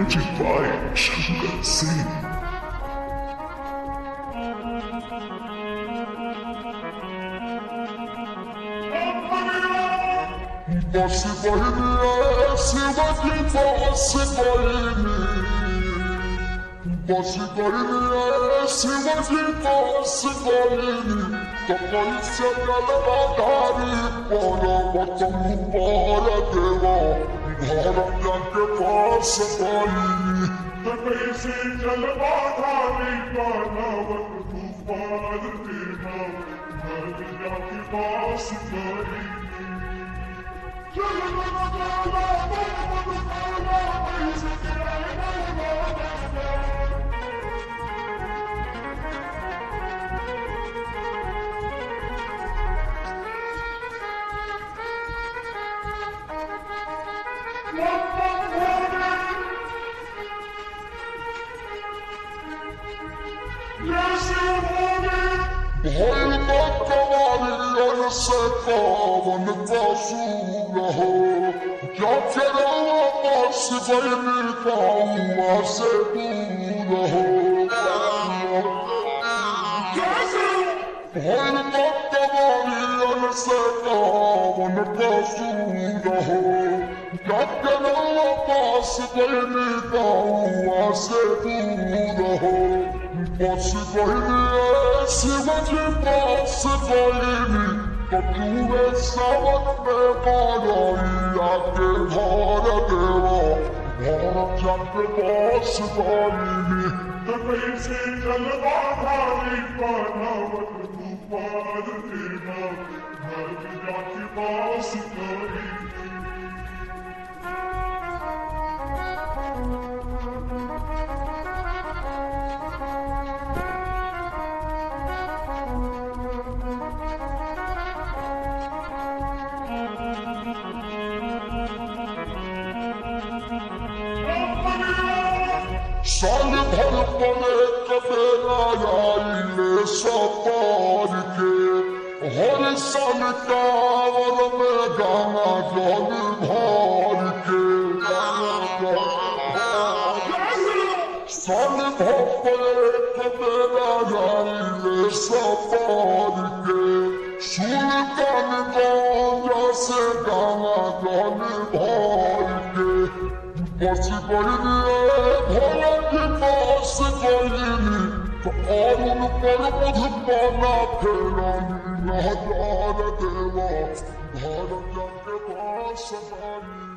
Music by Shankar Singh. बस बहिनी शिवजी बस बहिनी बस बहिनी शिवजी बस बहिनी तो कैसे जलवाधारी पर्वत पर देवा धर्म के पास बहिनी तो कैसे जलवाधारी पर्वत पर देवा धर्म के पास बहिनी से पावन पासूर हो जब बस बहिनी पाऊँ से दूर हो से पावन पासूर हो जब बस बहिनी पाऊँ से दूर हो बस बहिनी शिवजी बस बहिनी पूरे सावन में बाराइया के घर देवा भारत जग बस बहिनी तो कैसे जलवाधारी पर्वत पर देवा धर्म के पास बहिनी साल भर पड़े कबेला आइले सपार के हर साल कांवर में गाना जल भर के साल भर पड़े कबेला आइले सपार के सुल्तानगंज से गाना जल भर के बस बहिनी भोला के पास बहिनी तो अरुण पर बुधपाना फेरानी नहजार देवा भारत के पास बहिनी।